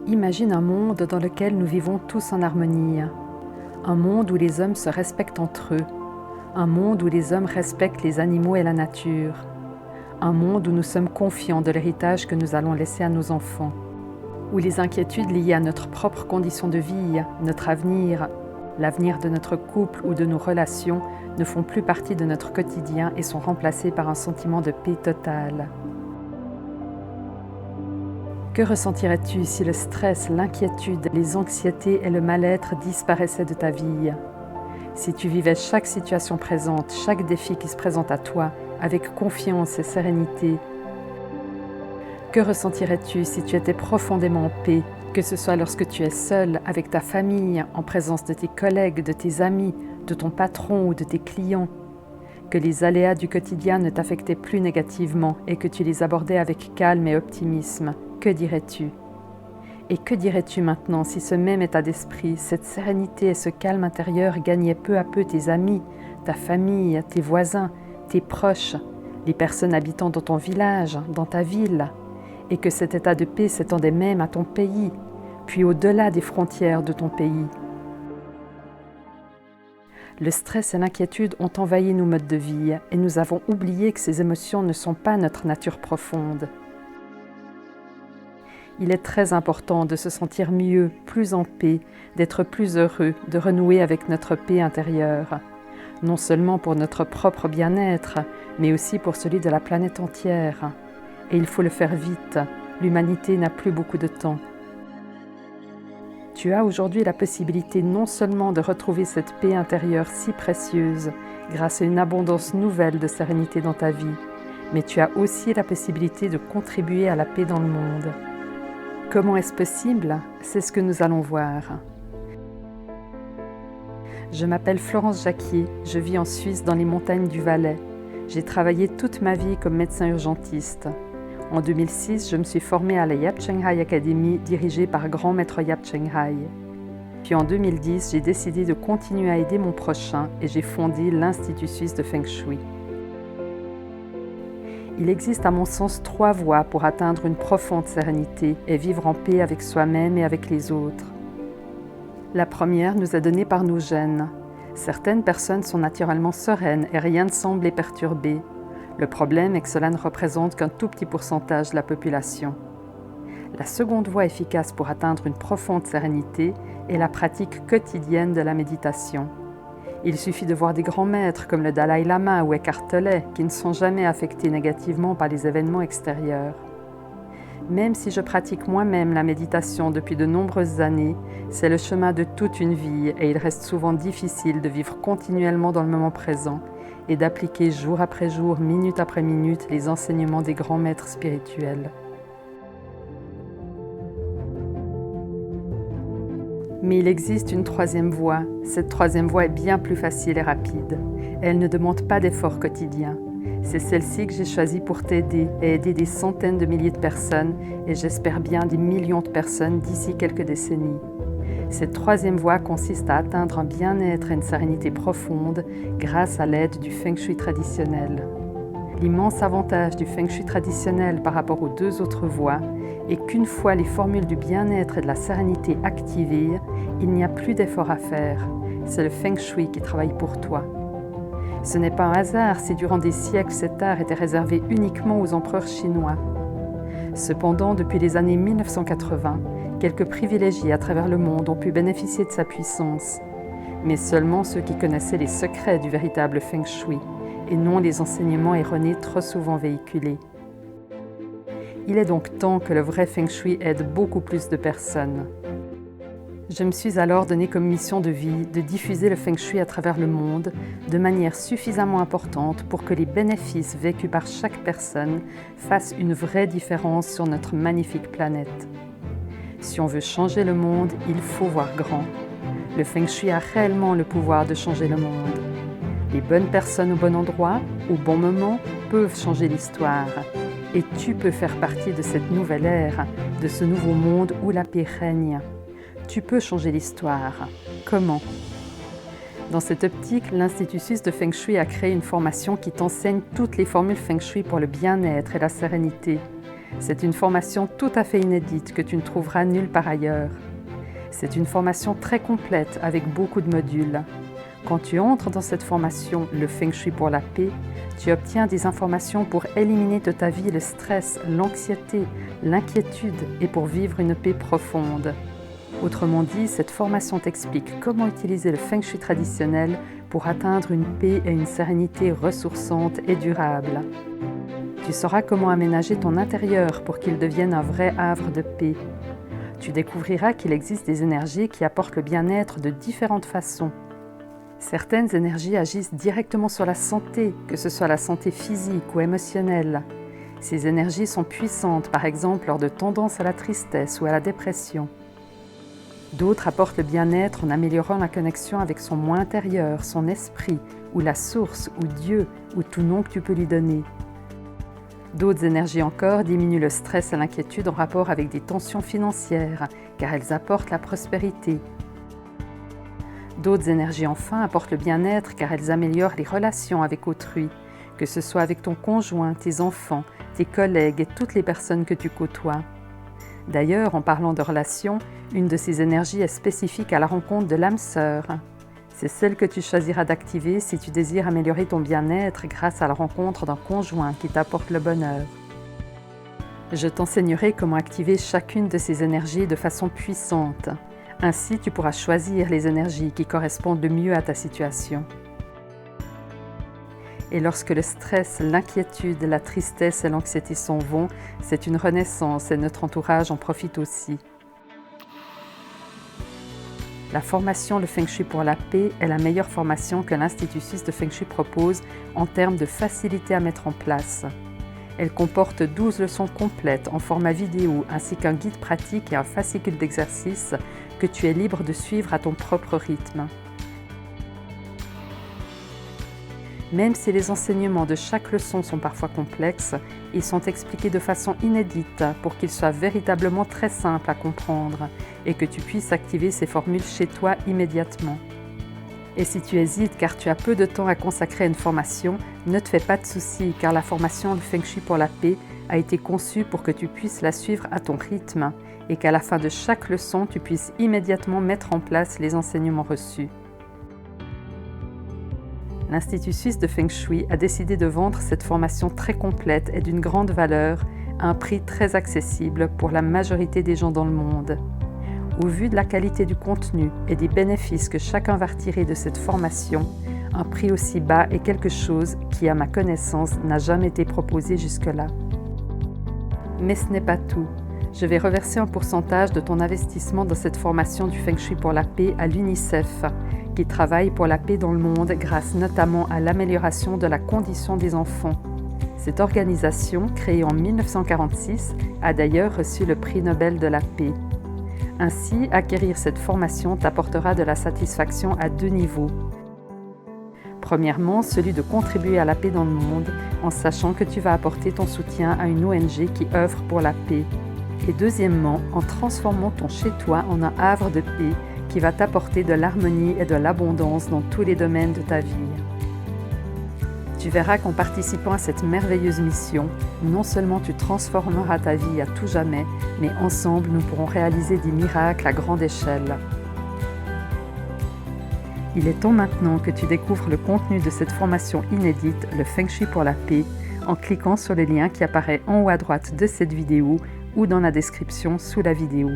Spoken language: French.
Imagine un monde dans lequel nous vivons tous en harmonie. Un monde où les hommes se respectent entre eux. Un monde où les hommes respectent les animaux et la nature. Un monde où nous sommes confiants de l'héritage que nous allons laisser à nos enfants. Où les inquiétudes liées à notre propre condition de vie, notre avenir, l'avenir de notre couple ou de nos relations ne font plus partie de notre quotidien et sont remplacés par un sentiment de paix totale. Que ressentirais-tu si le stress, l'inquiétude, les anxiétés et le mal-être disparaissaient de ta vie? Si tu vivais chaque situation présente, chaque défi qui se présente à toi, avec confiance et sérénité? Que ressentirais-tu si tu étais profondément en paix, que ce soit lorsque tu es seul, avec ta famille, en présence de tes collègues, de tes amis, de ton patron ou de tes clients? Que les aléas du quotidien ne t'affectaient plus négativement et que tu les abordais avec calme et optimisme? Que dirais-tu? Et que dirais-tu maintenant si ce même état d'esprit, cette sérénité et ce calme intérieur gagnaient peu à peu tes amis, ta famille, tes voisins, tes proches, les personnes habitant dans ton village, dans ta ville, et que cet état de paix s'étendait même à ton pays, puis au-delà des frontières de ton pays? Le stress et l'inquiétude ont envahi nos modes de vie et nous avons oublié que ces émotions ne sont pas notre nature profonde. Il est très important de se sentir mieux, plus en paix, d'être plus heureux, de renouer avec notre paix intérieure, non seulement pour notre propre bien-être, mais aussi pour celui de la planète entière. Et il faut le faire vite, l'humanité n'a plus beaucoup de temps. Tu as aujourd'hui la possibilité non seulement de retrouver cette paix intérieure si précieuse grâce à une abondance nouvelle de sérénité dans ta vie, mais tu as aussi la possibilité de contribuer à la paix dans le monde. Comment est-ce possible? C'est ce que nous allons voir. Je m'appelle Florence Jacquier, je vis en Suisse dans les montagnes du Valais. J'ai travaillé toute ma vie comme médecin urgentiste. En 2006, je me suis formée à la Yap Cheng Hai Academy dirigée par Grand Maître Yap Cheng Hai. Puis en 2010, j'ai décidé de continuer à aider mon prochain et j'ai fondé l'Institut Suisse de Feng Shui. Il existe à mon sens 3 voies pour atteindre une profonde sérénité et vivre en paix avec soi-même et avec les autres. La première nous est donnée par nos gènes. Certaines personnes sont naturellement sereines et rien ne semble les perturber. Le problème est que cela ne représente qu'un tout petit pourcentage de la population. La seconde voie efficace pour atteindre une profonde sérénité est la pratique quotidienne de la méditation. Il suffit de voir des grands maîtres comme le Dalai Lama ou Eckhart Tolle qui ne sont jamais affectés négativement par les événements extérieurs. Même si je pratique moi-même la méditation depuis de nombreuses années, c'est le chemin de toute une vie et il reste souvent difficile de vivre continuellement dans le moment présent et d'appliquer jour après jour, minute après minute, les enseignements des grands maîtres spirituels. Mais il existe une 3e voie. Cette 3e voie est bien plus facile et rapide. Elle ne demande pas d'efforts quotidiens. C'est celle-ci que j'ai choisie pour t'aider et aider des centaines de milliers de personnes et j'espère bien des millions de personnes d'ici quelques décennies. Cette 3e voie consiste à atteindre un bien-être et une sérénité profonde grâce à l'aide du Feng Shui traditionnel. L'immense avantage du Feng Shui traditionnel par rapport aux 2 autres voies est qu'une fois les formules du bien-être et de la sérénité activées, il n'y a plus d'effort à faire. C'est le Feng Shui qui travaille pour toi. Ce n'est pas un hasard si durant des siècles cet art était réservé uniquement aux empereurs chinois. Cependant, depuis les années 1980, quelques privilégiés à travers le monde ont pu bénéficier de sa puissance, mais seulement ceux qui connaissaient les secrets du véritable Feng Shui et non les enseignements erronés trop souvent véhiculés. Il est donc temps que le vrai Feng Shui aide beaucoup plus de personnes. Je me suis alors donné comme mission de vie de diffuser le Feng Shui à travers le monde de manière suffisamment importante pour que les bénéfices vécus par chaque personne fassent une vraie différence sur notre magnifique planète. Si on veut changer le monde, il faut voir grand. Le Feng Shui a réellement le pouvoir de changer le monde. Les bonnes personnes au bon endroit, au bon moment, peuvent changer l'histoire. Et tu peux faire partie de cette nouvelle ère, de ce nouveau monde où la paix règne. Tu peux changer l'histoire. Comment? Dans cette optique, l'Institut Suisse de Feng Shui a créé une formation qui t'enseigne toutes les formules Feng Shui pour le bien-être et la sérénité. C'est une formation tout à fait inédite que tu ne trouveras nulle part ailleurs. C'est une formation très complète avec beaucoup de modules. Quand tu entres dans cette formation, le Feng Shui pour la paix, tu obtiens des informations pour éliminer de ta vie le stress, l'anxiété, l'inquiétude et pour vivre une paix profonde. Autrement dit, cette formation t'explique comment utiliser le Feng Shui traditionnel pour atteindre une paix et une sérénité ressourçantes et durables. Tu sauras comment aménager ton intérieur pour qu'il devienne un vrai havre de paix. Tu découvriras qu'il existe des énergies qui apportent le bien-être de différentes façons. Certaines énergies agissent directement sur la santé, que ce soit la santé physique ou émotionnelle. Ces énergies sont puissantes, par exemple lors de tendances à la tristesse ou à la dépression. D'autres apportent le bien-être en améliorant la connexion avec son moi intérieur, son esprit, ou la source, ou Dieu, ou tout nom que tu peux lui donner. D'autres énergies encore diminuent le stress et l'inquiétude en rapport avec des tensions financières, car elles apportent la prospérité. D'autres énergies enfin apportent le bien-être car elles améliorent les relations avec autrui, que ce soit avec ton conjoint, tes enfants, tes collègues et toutes les personnes que tu côtoies. D'ailleurs, en parlant de relations, une de ces énergies est spécifique à la rencontre de l'âme sœur. C'est celle que tu choisiras d'activer si tu désires améliorer ton bien-être grâce à la rencontre d'un conjoint qui t'apporte le bonheur. Je t'enseignerai comment activer chacune de ces énergies de façon puissante. Ainsi, tu pourras choisir les énergies qui correspondent le mieux à ta situation. Et lorsque le stress, l'inquiétude, la tristesse et l'anxiété s'en vont, c'est une renaissance et notre entourage en profite aussi. La formation Le Feng Shui pour la paix est la meilleure formation que l'Institut suisse de Feng Shui propose en termes de facilité à mettre en place. Elle comporte 12 leçons complètes en format vidéo ainsi qu'un guide pratique et un fascicule d'exercices que tu es libre de suivre à ton propre rythme. Même si les enseignements de chaque leçon sont parfois complexes, ils sont expliqués de façon inédite pour qu'ils soient véritablement très simples à comprendre et que tu puisses activer ces formules chez toi immédiatement. Et si tu hésites car tu as peu de temps à consacrer à une formation, ne te fais pas de soucis car la formation Le Feng Shui pour la paix a été conçue pour que tu puisses la suivre à ton rythme et qu'à la fin de chaque leçon, tu puisses immédiatement mettre en place les enseignements reçus. L'Institut suisse de Feng Shui a décidé de vendre cette formation très complète et d'une grande valeur à un prix très accessible pour la majorité des gens dans le monde. Au vu de la qualité du contenu et des bénéfices que chacun va retirer de cette formation, un prix aussi bas est quelque chose qui, à ma connaissance, n'a jamais été proposé jusque-là. Mais ce n'est pas tout. Je vais reverser un pourcentage de ton investissement dans cette formation du Feng Shui pour la paix à l'UNICEF, qui travaille pour la paix dans le monde grâce notamment à l'amélioration de la condition des enfants. Cette organisation, créée en 1946, a d'ailleurs reçu le prix Nobel de la paix. Ainsi, acquérir cette formation t'apportera de la satisfaction à 2 niveaux. Premièrement, celui de contribuer à la paix dans le monde en sachant que tu vas apporter ton soutien à une ONG qui œuvre pour la paix. Et deuxièmement, en transformant ton chez-toi en un havre de paix qui va t'apporter de l'harmonie et de l'abondance dans tous les domaines de ta vie. Tu verras qu'en participant à cette merveilleuse mission, non seulement tu transformeras ta vie à tout jamais, mais ensemble nous pourrons réaliser des miracles à grande échelle. Il est temps maintenant que tu découvres le contenu de cette formation inédite, le Feng Shui pour la paix, en cliquant sur le lien qui apparaît en haut à droite de cette vidéo ou dans la description sous la vidéo.